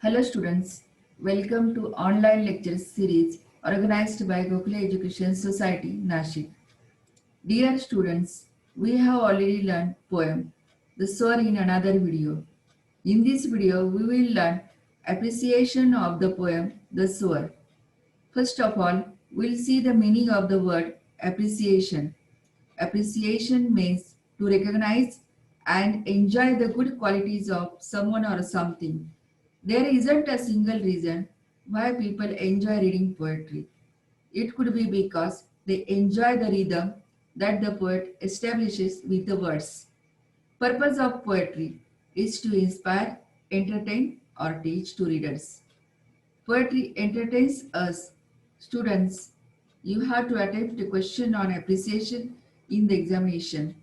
Hello students, welcome to online lecture series organized by Gokula Education Society, Nashik. Dear students, we have already learned poem, The Sower in another video. In this video, we will learn appreciation of the poem, The Sower. First of all, we'll see the meaning of the word appreciation. Appreciation means to recognize and enjoy the good qualities of someone or something. There isn't a single reason why people enjoy reading poetry. It could be because they enjoy the rhythm that the poet establishes with the words. Purpose of poetry is to inspire, entertain, or teach to readers. Poetry entertains us, students. You have to attempt a question on appreciation in the examination.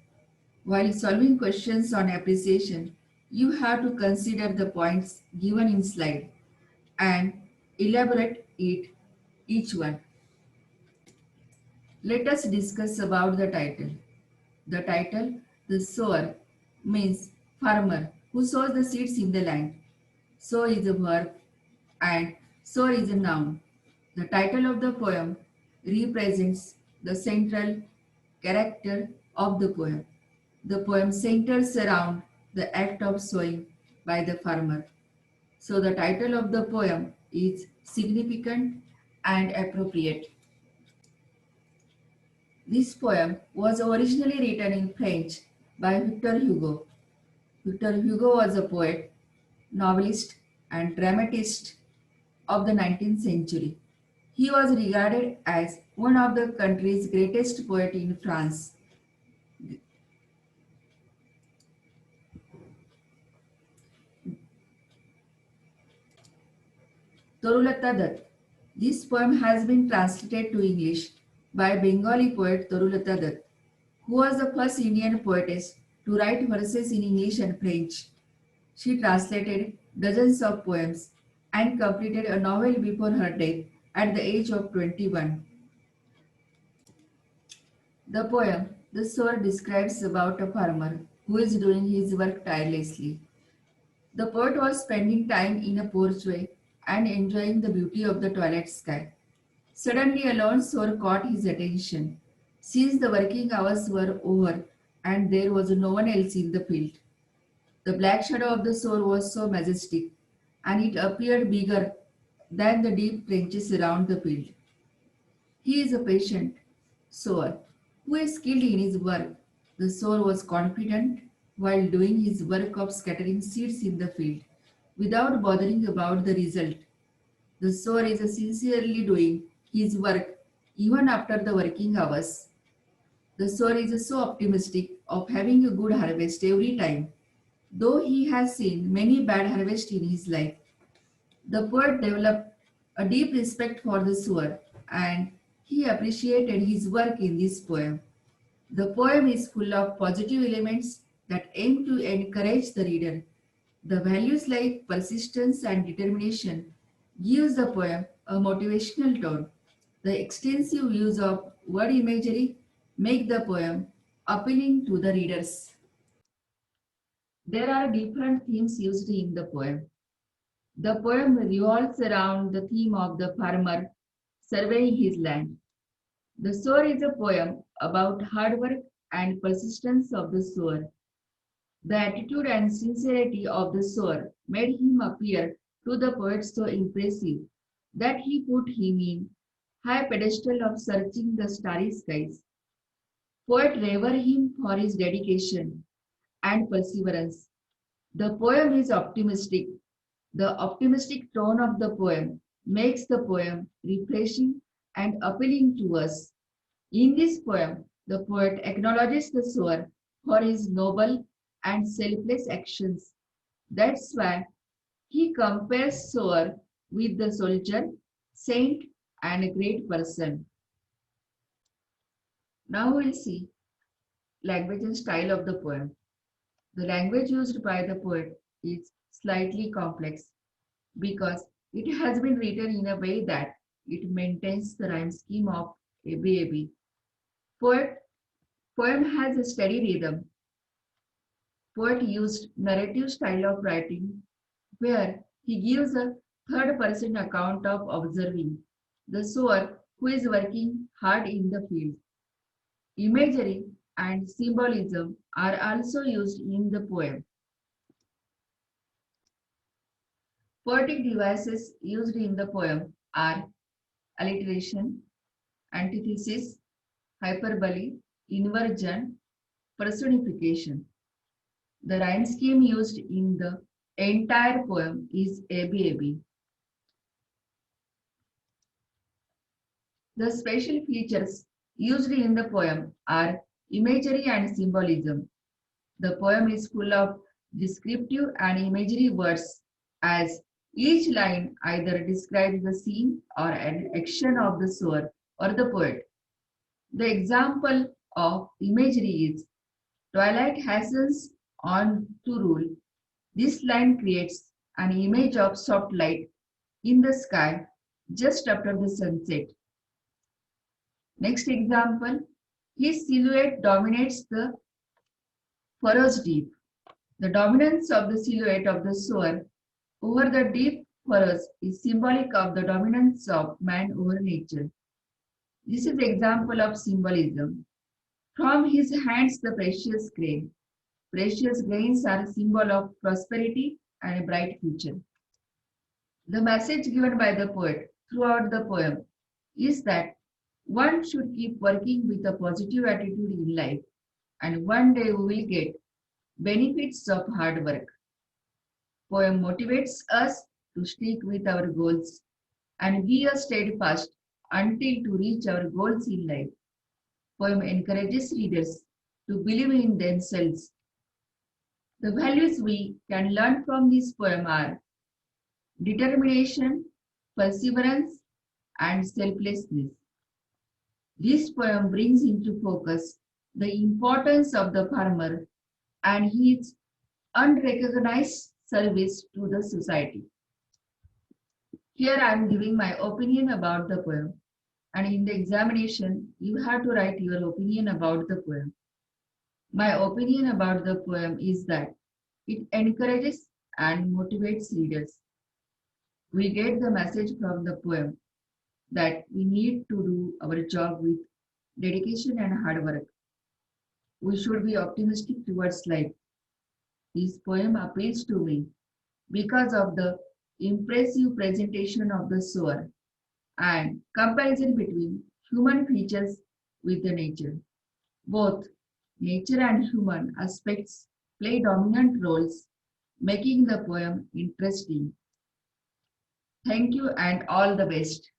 While solving questions on appreciation, you have to consider the points given in slide and elaborate it each one. Let us discuss about the title. The title, The Sower, means farmer who sows the seeds in the land. Sow is a verb and sower is a noun. The title of the poem represents the central character of the poem. The poem centers around the act of sowing by the farmer. So the title of the poem is significant and appropriate. This poem was originally written in French by Victor Hugo. Victor Hugo was a poet, novelist, and dramatist of the 19th century. He was regarded as one of the country's greatest poets in France. Torulata Dutt. This poem has been translated to English by Bengali poet Torulata Dutt, who was the first Indian poetess to write verses in English and French. She translated dozens of poems and completed a novel before her death at the age of 21. The poem, The Sower, describes about a farmer who is doing his work tirelessly. The poet was spending time in a porchway and enjoying the beauty of the twilight sky. Suddenly, a lone sower caught his attention. Since the working hours were over and there was no one else in the field, the black shadow of the sower was so majestic, and it appeared bigger than the deep trenches around the field. He is a patient sower who is skilled in his work. The sower was confident while doing his work of scattering seeds in the field without bothering about the result. The sower is sincerely doing his work even after the working hours. The sower is so optimistic of having a good harvest every time, though he has seen many bad harvests in his life. The poet developed a deep respect for the sower and he appreciated his work in this poem. The poem is full of positive elements that aim to encourage the reader. The values like persistence and determination gives the poem a motivational tone. The extensive use of word imagery make the poem appealing to the readers. There are different themes used in the poem. The poem revolves around the theme of the farmer surveying his land. The Sower is a poem about hard work and persistence of the sower. The attitude and sincerity of the sower made him appear to the poet so impressive that he put him in high pedestal of searching the starry skies. Poet revere him for his dedication and perseverance. The poem is optimistic. The optimistic tone of the poem makes the poem refreshing and appealing to us. In this poem, the poet acknowledges the sower for his noble and selfless actions. That's why he compares sower with the soldier, saint, and a great person. Now we'll see language and style of the poem. The language used by the poet is slightly complex because it has been written in a way that it maintains the rhyme scheme of ABAB. Poet Poem has a steady rhythm. Poet used narrative style of writing where He gives a third-person account of observing the sower who is working hard in the field. Imagery and symbolism are also used in the poem. Poetic devices used in the poem are alliteration, antithesis, hyperbole, inversion, personification. The rhyme scheme used in the entire poem is ABAB. The special features used in the poem are imagery and symbolism. The poem is full of descriptive and imagery words, as each line either describes the scene or an action of the sower or the poet. The example of imagery is twilight hastens on to rule. This line creates an image of soft light in the sky just after the sunset. Next example, his silhouette dominates the furrows deep. The dominance of the silhouette of the sower over the deep furrows is symbolic of the dominance of man over nature. This is the example of symbolism. From his hands the precious grain. Precious grains are a symbol of prosperity and a bright future. The message given by the poet throughout the poem is that one should keep working with a positive attitude in life, and one day we will get benefits of hard work. Poem motivates us to stick with our goals and be a steadfast until to reach our goals in life. Poem encourages readers to believe in themselves. The values we can learn from this poem are determination, perseverance, and selflessness. This poem brings into focus the importance of the farmer and his unrecognized service to the society. Here I am giving my opinion about the poem, and in the examination you have to write your opinion about the poem. My opinion about the poem is that it encourages and motivates readers. We get the message from the poem that we need to do our job with dedication and hard work. We should be optimistic towards life. This poem appeals to me because of the impressive presentation of the sower and comparison between human features with the nature. Both nature and human aspects play dominant roles, making the poem interesting. Thank you and all the best.